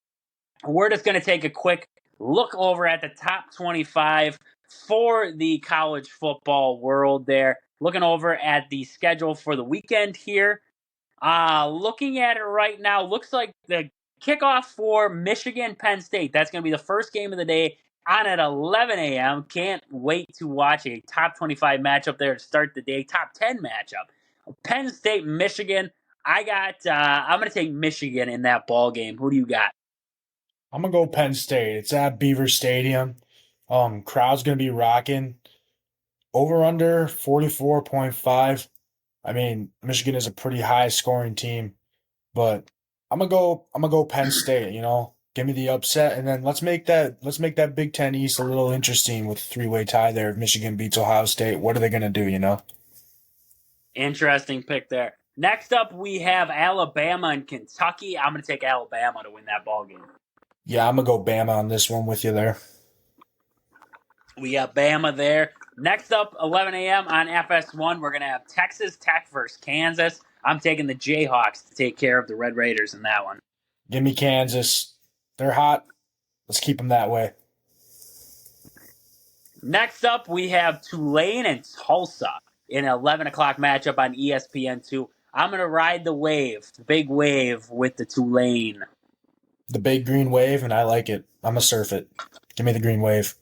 we're just going to take a quick look over at the top 25 for the college football world there. Looking over at the schedule for the weekend here. Looking at it right now, looks like the kickoff for Michigan Penn State. That's going to be the first game of the day on at 11 a.m. Can't wait to watch a top 25 matchup there to start the day. Top 10 matchup. Penn State, Michigan. I'm going to take Michigan in that ball game. Who do you got? I'm gonna go Penn State. It's at Beaver Stadium. Crowd's gonna be rocking. Over under 44.5. I mean, Michigan is a pretty high scoring team, but I'm gonna go Penn State, you know. Give me the upset, and then let's make that Big Ten East a little interesting with a three-way tie there. If Michigan beats Ohio State, what are they gonna do, you know? Interesting pick there. Next up, we have Alabama and Kentucky. I'm going to take Alabama to win that ball game. Yeah, I'm gonna go Bama on this one with you there. We got Bama there. Next up, 11 a.m. on FS1, we're going to have Texas Tech versus Kansas. I'm taking the Jayhawks to take care of the Red Raiders in that one. Give me Kansas. They're hot. Let's keep them that way. Next up, we have Tulane and Tulsa in an 11 o'clock matchup on ESPN2. I'm going to ride the wave, the big wave with the Tulane. The big green wave, and I like it. I'm gonna surf it. Give me the green wave.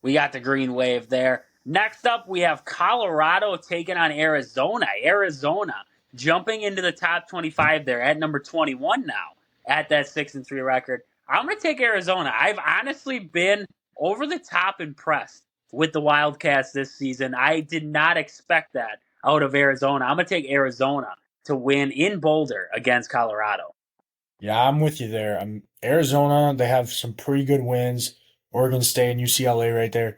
We got the green wave there. Next up, we have Colorado taking on Arizona. Arizona jumping into the top 25 there at number 21 now at that 6-3 record. I'm going to take Arizona. I've honestly been over the top impressed with the Wildcats this season. I did not expect that out of Arizona. I'm going to take Arizona to win in Boulder against Colorado. Yeah, I'm with you there. Arizona, they have some pretty good wins. Oregon State and UCLA right there.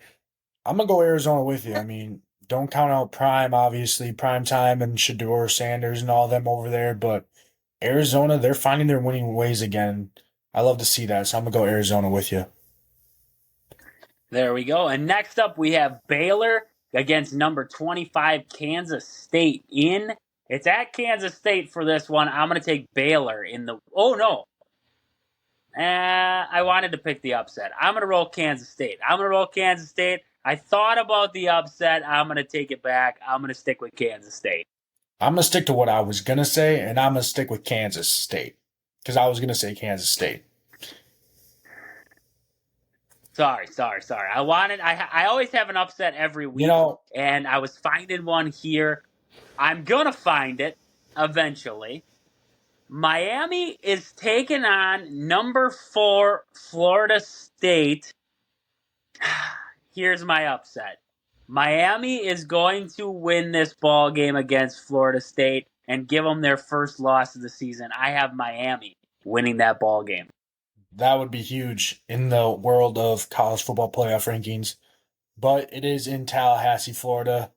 I'm gonna go Arizona with you. I mean, don't count out Prime, obviously, Prime Time and Shador Sanders and all them over there, but Arizona, they're finding their winning ways again. I love to see that, so I'm gonna go Arizona with you. There we go. And next up, we have Baylor against number 25 Kansas State in. It's at Kansas State for this one. I'm going to take Baylor in the. Oh, no. I wanted to pick the upset. I'm going to roll Kansas State. I thought about the upset. I'm going to take it back. I'm going to stick with Kansas State. I'm gonna stick to what I was gonna say, and I'm gonna stick with Kansas State because I was gonna say Kansas State. Sorry. I always have an upset every week, You know, and I was finding one here. I'm going to find it eventually. Miami is taking on number 4 Florida State. Here's my upset. Miami is going to win this ball game against Florida State and give them their first loss of the season. I have Miami winning that ball game. that would be huge in the world of college football playoff rankings, but it is in Tallahassee, Florida,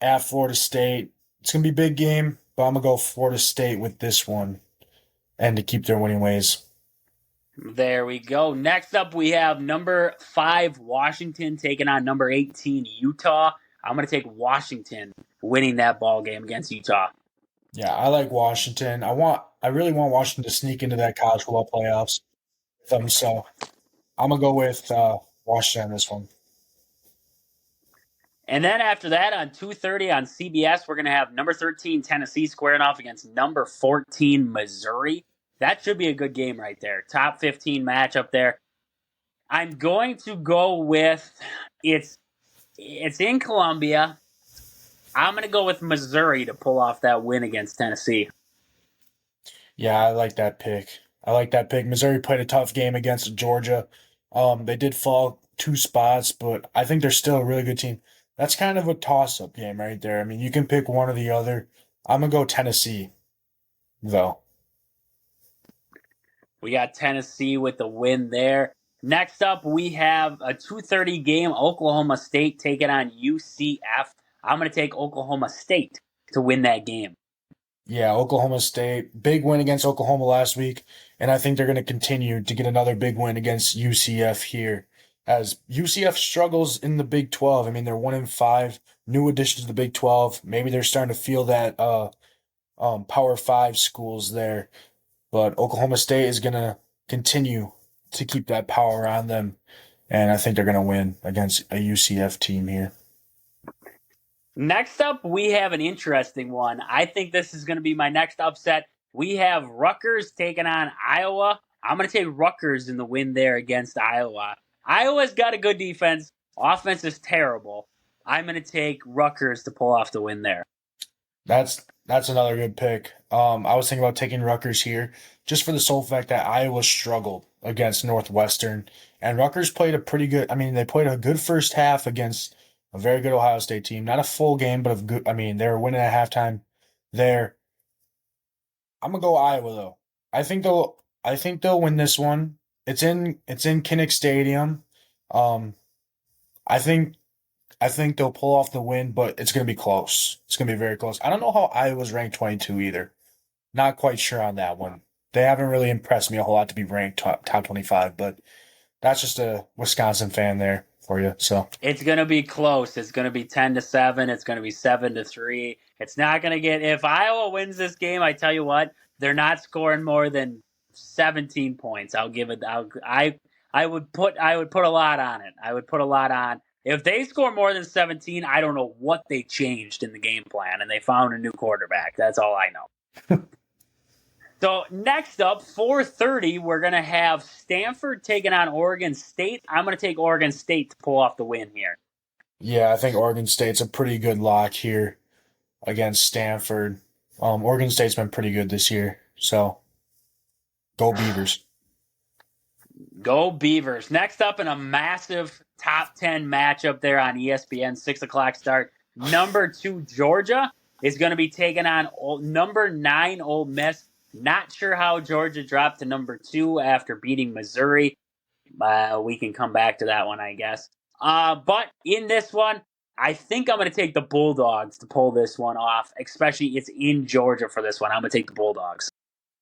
at Florida State. It's gonna be a big game, but I'm gonna go Florida State with this one and to keep their winning ways. There we go. Next up, we have number 5 Washington taking on number 18 Utah. I'm going to take Washington winning that ball game against Utah. Yeah, I like Washington. I really want Washington to sneak into that college football playoffs. So I'm gonna go with Washington on this one. And then after that, on 2:30 on CBS, we're going to have number 13 Tennessee squaring off against number 14 Missouri. That should be a good game right there. Top 15 matchup there. I'm going to go with it's in Columbia. I'm going to go with Missouri to pull off that win against Tennessee. Yeah, I like that pick. I like that pick. Missouri played a tough game against Georgia. They did fall 2 spots, but I think they're still a really good team. That's kind of a toss-up game right there. I mean, you can pick one or the other. I'm gonna go Tennessee, though. We got Tennessee with the win there. Next up, we have a 2:30 game. Oklahoma State taking on UCF. I'm going to take Oklahoma State to win that game. Yeah, Oklahoma State, big win against Oklahoma last week, and I think they're going to continue to get another big win against UCF here. As UCF struggles in the Big 12, I mean they're 1-5, new addition to the Big 12. Maybe they're starting to feel that Power 5 schools there, but Oklahoma State is going to continue to keep that power on them, and I think they're going to win against a UCF team here. Next up, we have an interesting one. I think this is going to be my next upset. We have Rutgers taking on Iowa. I'm going to take Rutgers in the win there against Iowa. Iowa's got a good defense. Offense is terrible. I'm going to take Rutgers to pull off the win there. That's another good pick. I was thinking about taking Rutgers here just for the sole fact that Iowa struggled against Northwestern, and Rutgers played a pretty good. I mean, they played a good first half against a very good Ohio State team. Not a full game, but a good. I mean, they were winning at halftime there. I'm gonna go Iowa though. I think they'll win this one. It's in Kinnick Stadium. Um, I think I think they'll pull off the win, but it's going to be close. It's going to be very close. I don't know how Iowa's ranked 22 either. Not quite sure on that one. They haven't really impressed me a whole lot to be ranked top 25, but that's just a Wisconsin fan there for you. So It's going to be close. It's going to be 10-7. It's going to be 7-3. It's not going to get. If Iowa wins this game, I tell you what, they're not scoring more than 17 points. I'll give it. I would put a lot on it. I would put a lot on. If they score more than 17, I don't know what they changed in the game plan, and they found a new quarterback. That's all I know. So next up, 4:30, we're going to have Stanford taking on Oregon State. I'm going to take Oregon State to pull off the win here. yeah, I think Oregon State's a pretty good lock here against Stanford. Oregon State's been pretty good this year, so go Beavers. Go Beavers. Next up in a massive top 10 matchup there on ESPN, 6 o'clock start. Number 2, Georgia is going to be taking on number 9, Ole Miss. Not sure how Georgia dropped to number 2 after beating Missouri. We can come back to that one, I guess. But in this one, I think I'm going to take the Bulldogs to pull this one off, especially it's in Georgia for this one. I'm going to take the Bulldogs.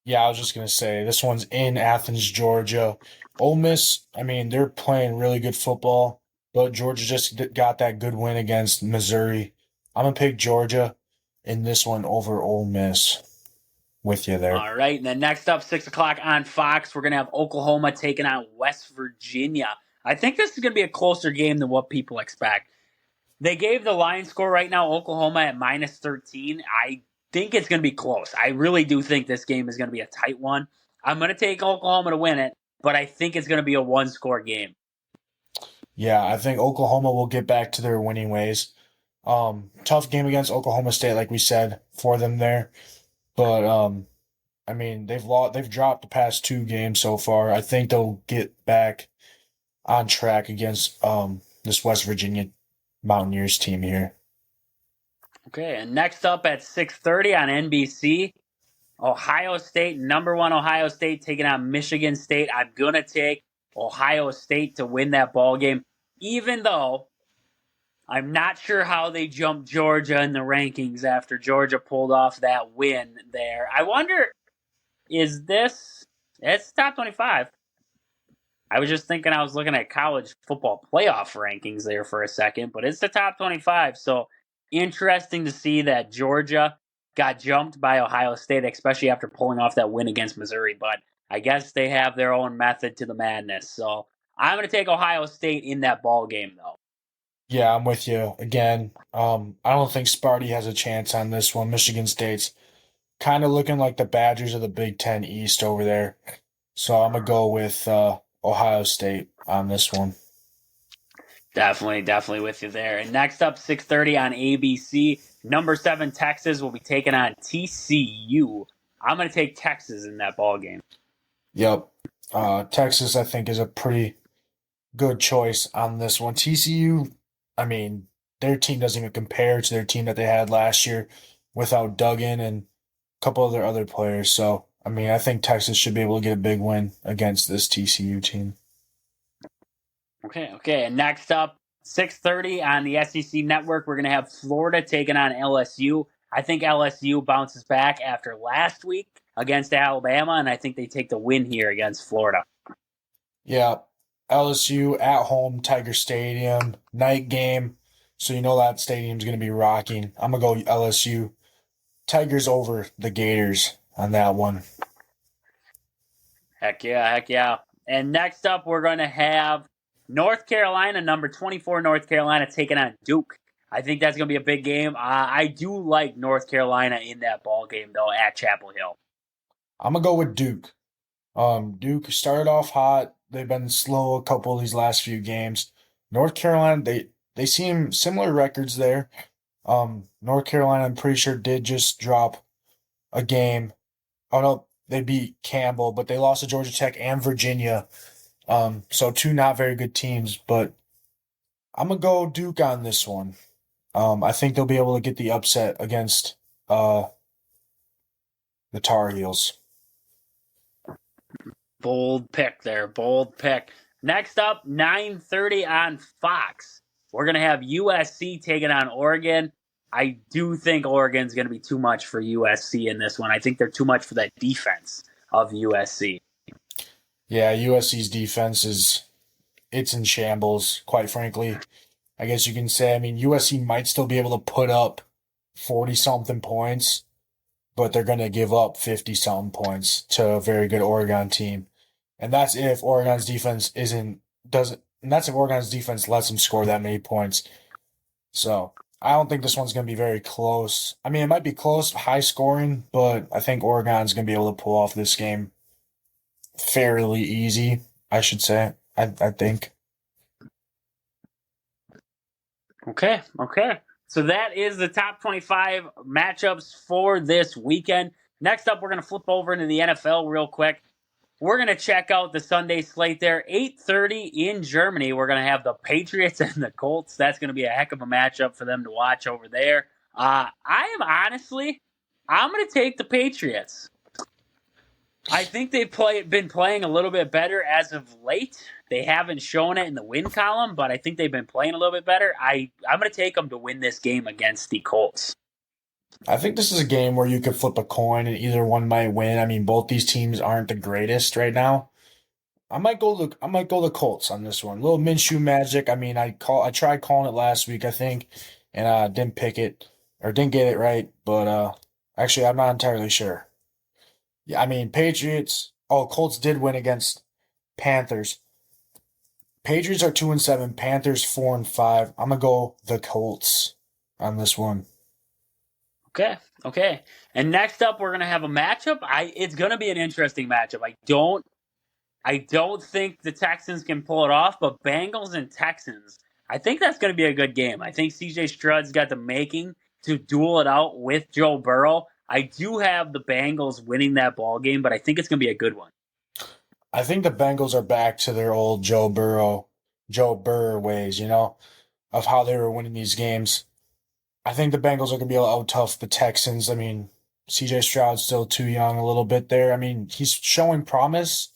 Yeah, I was just gonna say this one's in Athens, Georgia. Ole Miss, I mean, they're playing really good football, but Georgia just got that good win against Missouri. I'm gonna pick Georgia in this one over Ole Miss. With you there. All right, and then next up, 6 o'clock on Fox, we're going to have Oklahoma taking on West Virginia. I think this is going to be a closer game than what people expect. They gave the line score right now, Oklahoma at -13. I think it's going to be close. I really do think this game is going to be a tight one. I'm going to take Oklahoma to win it, but I think it's going to be a one-score game. Yeah, I think Oklahoma will get back to their winning ways. Tough game against Oklahoma State, like we said, for them there. But I mean, they've dropped the past 2 games so far. I think they'll get back on track against this West Virginia Mountaineers team here. Okay, and next up at 6:30 on NBC, Ohio State, number 1 Ohio State taking on Michigan State. I'm going to take Ohio State to win that ball game, even though I'm not sure how they jumped Georgia in the rankings after Georgia pulled off that win there. I wonder, it's top 25. I was just thinking I was looking at college football playoff rankings there for a second, but it's the top 25. So interesting to see that Georgia got jumped by Ohio State, especially after pulling off that win against Missouri. But I guess they have their own method to the madness. So I'm going to take Ohio State in that ball game, though. Yeah, I'm with you again. I don't think Sparty has a chance on this one. Michigan State's kind of looking like the Badgers of the Big Ten East over there. So I'm gonna go with Ohio State on this one. Definitely with you there. And next up, 6:30 on ABC, number 7 Texas will be taking on TCU. I'm going to take Texas in that ball game. Yep. Texas, I think, is a pretty good choice on this one. TCU, I mean, their team doesn't even compare to their team that they had last year without Duggan and a couple of their other players. So, I mean, I think Texas should be able to get a big win against this TCU team. Okay. And next up, 6:30 on the SEC network, we're going to have Florida taking on LSU. I think LSU bounces back after last week against Alabama, and I think they take the win here against Florida. Yeah, LSU at home, Tiger Stadium, night game. So you know that stadium's going to be rocking. I'm going to go LSU. Tigers over the Gators on that one. Heck yeah. And next up, we're going to have North Carolina, number 24 North Carolina, taking on Duke. I think that's going to be a big game. I do like North Carolina in that ball game, though, at Chapel Hill. I'm going to go with Duke. Duke started off hot. They've been slow a couple of these last few games. North Carolina, they seem similar records there. North Carolina, I'm pretty sure, did just drop a game. Oh, no, they beat Campbell, but they lost to Georgia Tech and Virginia. So two not very good teams, but I'm going to go Duke on this one. I think they'll be able to get the upset against the Tar Heels. Bold pick there. Bold pick. Next up, 9:30 on Fox. We're going to have USC taking on Oregon. I do think Oregon's going to be too much for USC in this one. I think they're too much for that defense of USC. Yeah, USC's defense it's in shambles, quite frankly. I guess you can say, I mean, USC might still be able to put up 40-something points, but they're going to give up 50-something points to a very good Oregon team. And that's if Oregon's defense that's if Oregon's defense lets them score that many points. So I don't think this one's going to be very close. I mean, it might be close, high scoring, but I think Oregon's going to be able to pull off this game fairly easy, I should say. I think. Okay. So that is the top 25 matchups for this weekend. Next up, we're going to flip over into the NFL real quick. We're going to check out the Sunday slate there. 8:30 in Germany. We're going to have the Patriots and the Colts. That's going to be a heck of a matchup for them to watch over there. I'm going to take the Patriots. I think they've been playing a little bit better as of late. They haven't shown it in the win column, but I think they've been playing a little bit better. I'm going to take them to win this game against the Colts. I think this is a game where you could flip a coin and either one might win. I mean, both these teams aren't the greatest right now. I might go the Colts on this one. A little Minshew magic. I mean, I tried calling it last week, I think, and didn't pick it or didn't get it right. But actually, I'm not entirely sure. Yeah, I mean, Patriots. Oh, Colts did win against Panthers. Patriots are 2-7. Panthers 4-5. I'm gonna go the Colts on this one. Okay. And next up, we're gonna have a matchup. It's gonna be an interesting matchup. I don't think the Texans can pull it off, but Bengals and Texans, I think that's gonna be a good game. I think C.J. Stroud's got the making to duel it out with Joe Burrow. I do have the Bengals winning that ball game, but I think it's going to be a good one. I think the Bengals are back to their old Joe Burrow ways, of how they were winning these games. I think the Bengals are going to be able to out-tough the Texans. I mean, CJ Stroud's still too young a little bit there. I mean, he's showing promise,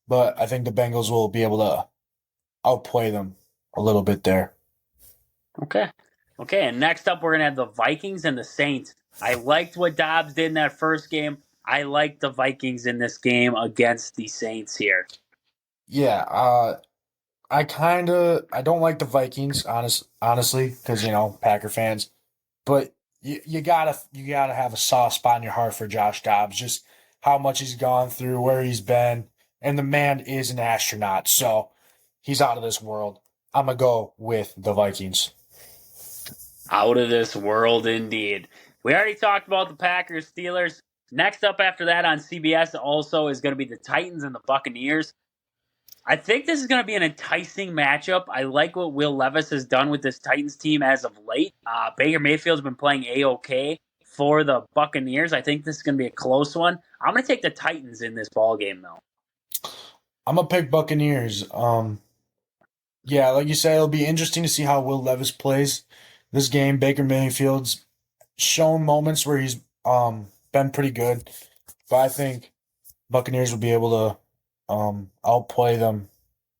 but I think the Bengals will be able to outplay them a little bit there. Okay, and next up, we're going to have the Vikings and the Saints. I liked what Dobbs did in that first game. I like the Vikings in this game against the Saints here. Yeah, I don't like the Vikings, honestly, because Packer fans. But you gotta have a soft spot in your heart for Josh Dobbs, just how much he's gone through, where he's been, and the man is an astronaut, so he's out of this world. I'm gonna go with the Vikings. Out of this world, indeed. We already talked about the Packers, Steelers. Next up after that on CBS also is going to be the Titans and the Buccaneers. I think this is going to be an enticing matchup. I like what Will Levis has done with this Titans team as of late. Baker Mayfield's been playing A-OK for the Buccaneers. I think this is going to be a close one. I'm going to take the Titans in this ball game, though. I'm gonna pick Buccaneers. Yeah, like you said, it'll be interesting to see how Will Levis plays this game. Baker Mayfield's shown moments where he's been pretty good, but I think Buccaneers will be able to outplay them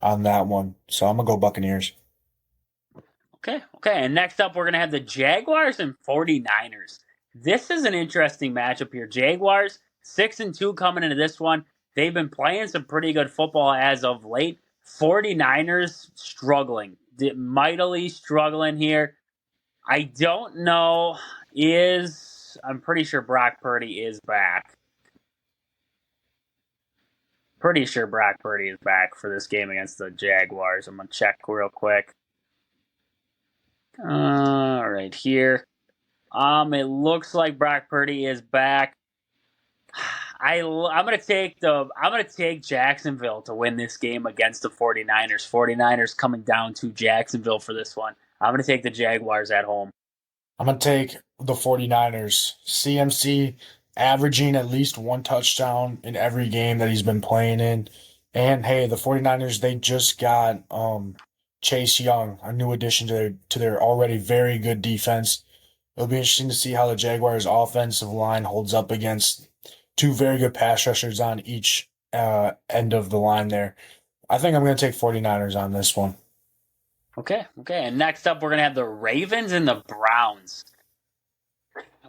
on that one. So I'm gonna go Buccaneers. Okay. And next up, we're going to have the Jaguars and 49ers. This is an interesting matchup here. Jaguars, 6-2 coming into this one. They've been playing some pretty good football as of late. 49ers struggling, mightily struggling here. I don't know. I'm pretty sure Brock Purdy is back. Pretty sure Brock Purdy is back for this game against the Jaguars. I'm going to check real quick. Right here. It looks like Brock Purdy is back. I'm gonna take Jacksonville to win this game against the 49ers. 49ers coming down to Jacksonville for this one. I'm gonna take the Jaguars at home. I'm gonna take the 49ers. CMC averaging at least one touchdown in every game that he's been playing in. And hey, the 49ers, they just got Chase Young, a new addition to their already very good defense. It'll be interesting to see how the Jaguars' offensive line holds up against two very good pass rushers on each end of the line there. I think I'm going to take 49ers on this one. Okay. And next up, we're going to have the Ravens and the Browns.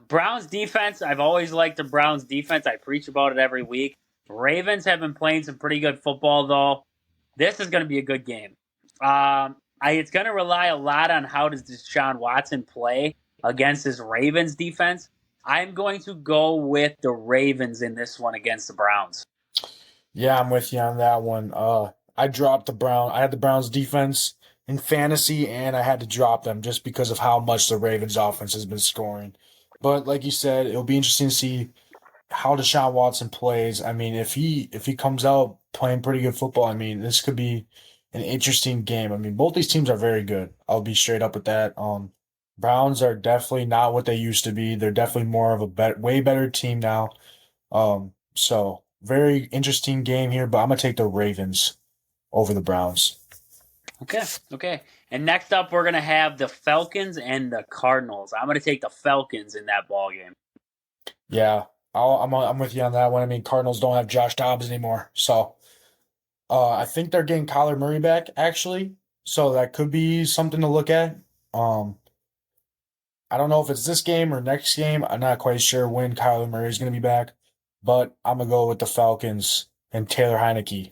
Browns defense, I've always liked the Browns defense. I preach about it every week. Ravens have been playing some pretty good football, though. This is going to be a good game. It's going to rely a lot on how does Deshaun Watson play against this Ravens defense. I'm going to go with the Ravens in this one against the Browns. Yeah, I'm with you on that one. I dropped the Browns. I had the Browns defense in fantasy, and I had to drop them just because of how much the Ravens offense has been scoring. But like you said, it'll be interesting to see how Deshaun Watson plays. I mean, if he comes out playing pretty good football, I mean, this could be an interesting game. I mean, both these teams are very good. I'll be straight up with that. Browns are definitely not what they used to be. They're definitely more of a way better team now. So very interesting game here, but I'm gonna take the Ravens over the Browns. Okay. And next up, we're gonna have the Falcons and the Cardinals. I'm gonna take the Falcons in that ball game. Yeah, I'm with you on that one. I mean, Cardinals don't have Josh Dobbs anymore, so I think they're getting Kyler Murray back actually. So that could be something to look at. I don't know if it's this game or next game. I'm not quite sure when Kyler Murray is going to be back, but I'm going to go with the Falcons and Taylor Heineke.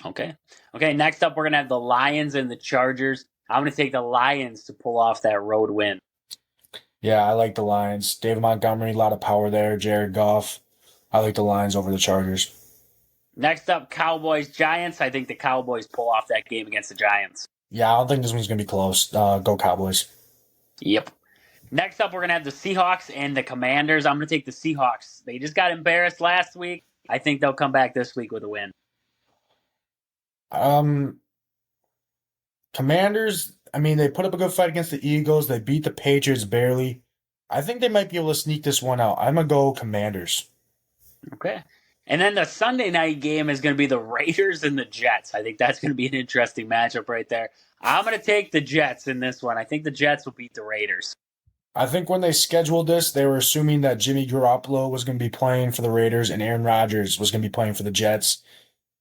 Okay. Next up, we're going to have the Lions and the Chargers. I'm going to take the Lions to pull off that road win. Yeah, I like the Lions. David Montgomery, a lot of power there. Jared Goff. I like the Lions over the Chargers. Next up, Cowboys, Giants. I think the Cowboys pull off that game against the Giants. Yeah, I don't think this one's going to be close. Go Cowboys. Yep. Next up, we're going to have the Seahawks and the Commanders. I'm going to take the Seahawks. They just got embarrassed last week. I think they'll come back this week with a win. Commanders, I mean, they put up a good fight against the Eagles. They beat the Patriots barely. I think they might be able to sneak this one out. I'm going to go Commanders. Okay. And then the Sunday night game is going to be the Raiders and the Jets. I think that's going to be an interesting matchup right there. I'm going to take the Jets in this one. I think the Jets will beat the Raiders. I think when they scheduled this, they were assuming that Jimmy Garoppolo was going to be playing for the Raiders and Aaron Rodgers was going to be playing for the Jets.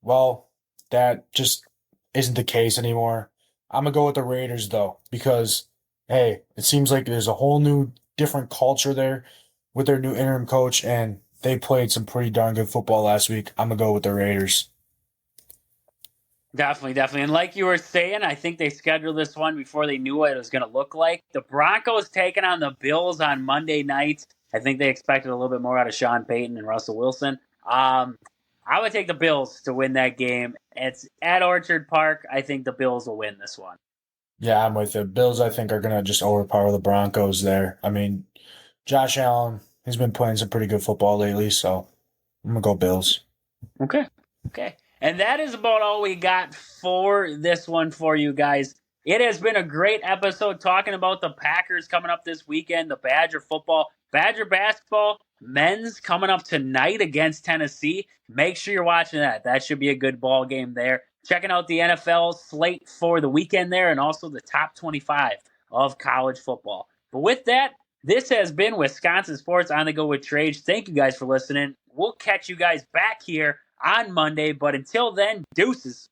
Well, that just isn't the case anymore. I'm going to go with the Raiders, though, because, hey, it seems like there's a whole new, different culture there with their new interim coach, and they played some pretty darn good football last week. I'm going to go with the Raiders. Definitely. And like you were saying, I think they scheduled this one before they knew what it was going to look like. The Broncos taking on the Bills on Monday night. I think they expected a little bit more out of Sean Payton and Russell Wilson. I would take the Bills to win that game. It's at Orchard Park. I think the Bills will win this one. Yeah, I'm with you. Bills, I think, are going to just overpower the Broncos there. I mean, Josh Allen, he's been playing some pretty good football lately, so I'm going to go Bills. Okay. And that is about all we got for this one for you guys. It has been a great episode talking about the Packers coming up this weekend, the Badger football, Badger basketball, men's coming up tonight against Tennessee. Make sure you're watching that. That should be a good ball game there. Checking out the NFL slate for the weekend there and also the top 25 of college football. But with that, this has been Wisconsin Sports on the Go with Trades. Thank you guys for listening. We'll catch you guys back here on Monday. But until then, deuces.